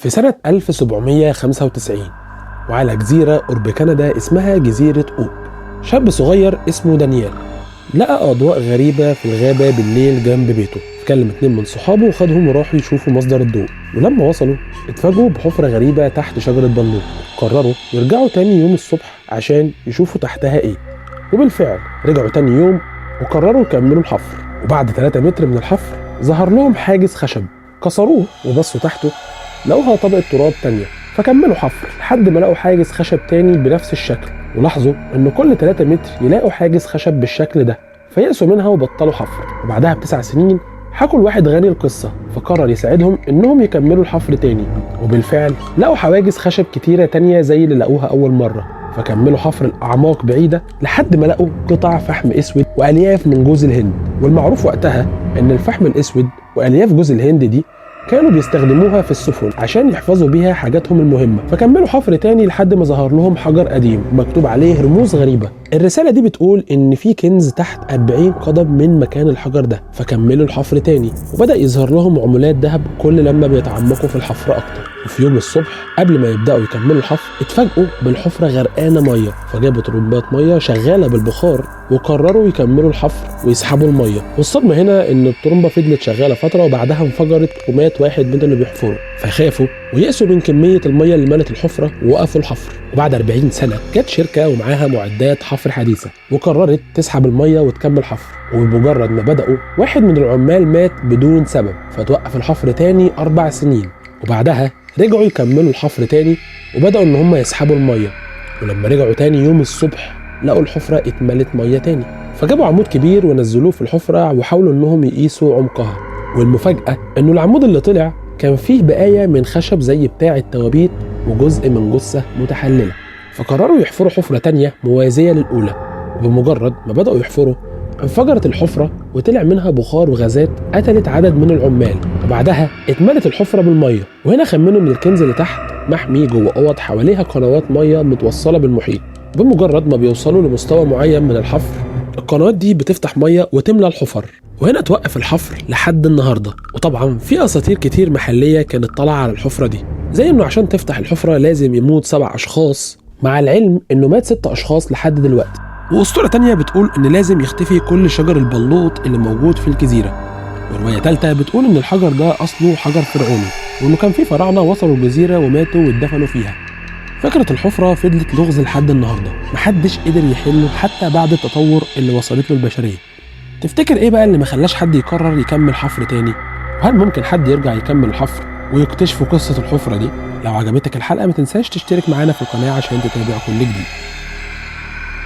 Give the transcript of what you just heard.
في سنة 1795 وعلى جزيرة قرب كندا اسمها جزيرة أوك، شاب صغير اسمه دانيال لقى أضواء غريبة في الغابة بالليل جنب بيته. كلم 2 من صحابه وخدهم وراحوا يشوفوا مصدر الضوء، ولما وصلوا اتفاجئوا بحفرة غريبة تحت شجرة بلوط. قرروا يرجعوا تاني يوم الصبح عشان يشوفوا تحتها ايه، وبالفعل رجعوا تاني يوم وقرروا يكملوا الحفر. وبعد 3 متر من الحفر ظهر لهم حاجز خشب، كسروه وبصوا تحته لقوها طبقة تراب تانية، فكملوا حفر لحد ما لقوا حاجز خشب تاني بنفس الشكل، ولاحظوا ان كل 3 متر يلاقوا حاجز خشب بالشكل ده، فيأسوا منها وبطلوا حفر. وبعدها ب9 سنين حكوا لواحد غني القصة، فقرر يساعدهم انهم يكملوا الحفر تاني، وبالفعل لقوا حواجز خشب كتيرة تانية زي اللي لقوها اول مرة، فكملوا حفر الأعماق بعيدة لحد ما لقوا قطع فحم اسود وألياف من جوز الهند. والمعروف وقتها ان الفحم الاسود وألياف جوز الهند دي كانوا بيستخدموها في السفن عشان يحفظوا بيها حاجاتهم المهمة. فكملوا حفر تاني لحد ما ظهر لهم حجر قديم مكتوب عليه رموز غريبة. الرسالة دي بتقول ان في كنز تحت 40 قدم من مكان الحجر ده. فكملوا الحفر تاني وبدأ يظهر لهم عملات ذهب كل لما بيتعمقوا في الحفر اكتر. وفي يوم الصبح قبل ما يبدأوا يكملوا الحفر اتفاجئوا بالحفرة غرقانة مية، فجابوا طرمبات مية شغالة بالبخار وقرروا يكملوا الحفر ويسحبوا المية. والصدمة هنا ان الطرمبة فضلت شغالة فترة وبعدها انفجرت ومات واحد من اللي بيحفروا، فخافوا ويأسوا من كمية المية اللي ملت الحفرة ووقفوا الحفر. وبعد 40 سنة جت شركة ومعاها معدات حفر حديثة وقررت تسحب المية وتكمل حفر، وبمجرد ما بدأوا واحد من العمال مات بدون سبب، فتوقف الحفر تاني 4 سنين. وبعدها رجعوا يكملوا الحفر تاني وبدأوا ان هم يسحبوا المية، ولما رجعوا تاني يوم الصبح لقوا الحفرة اتملت مية تاني، فجابوا عمود كبير ونزلوه في الحفرة وحاولوا انهم يقيسوا عمقها. والمفاجأة انه العمود اللي طلع كان فيه بقايا من خشب زي بتاع التوابيت وجزء من جثة متحللة. فقرروا يحفروا حفرة تانية موازية للأولى، وبمجرد ما بدأوا يحفروا انفجرت الحفرة وطلع منها بخار وغازات قتلت عدد من العمال، وبعدها اتملت الحفرة بالمية. وهنا خمنوا ان الكنز اللي تحت محمي جوه اوض حواليها قنوات مية متوصلة بالمحيط. بمجرد ما بيوصلوا لمستوى معين من الحفر القنوات دي بتفتح مية وتملى الحفر، وهنا توقف الحفر لحد النهاردة. وطبعا في اساطير كتير محلية كانت طالعة على الحفرة دي، زي انه عشان تفتح الحفرة لازم يموت 7 اشخاص، مع العلم انه مات 6 اشخاص لحد دلوقتي. واسطورة تانية بتقول ان لازم يختفي كل شجر البلوط اللي موجود في الجزيرة. ورواية تالتة بتقول ان الحجر ده اصله حجر فرعوني، وانه كان في فراعنة وصلوا الجزيرة وماتوا واتدفنوا فيها. فكرة الحفرة فضلت لغز لحد النهاردة، محدش قدر يحله حتى بعد التطور اللي وصلت له البشرية. تفتكر ايه بقى اللي ما خلاش حد يقرر يكمل حفر تاني؟ وهل ممكن حد يرجع يكمل الحفر ويكتشفوا قصة الحفرة دي؟ لو عجبتك الحلقة ما تنساش تشترك معانا في القناة عشان تتابع كل جديد.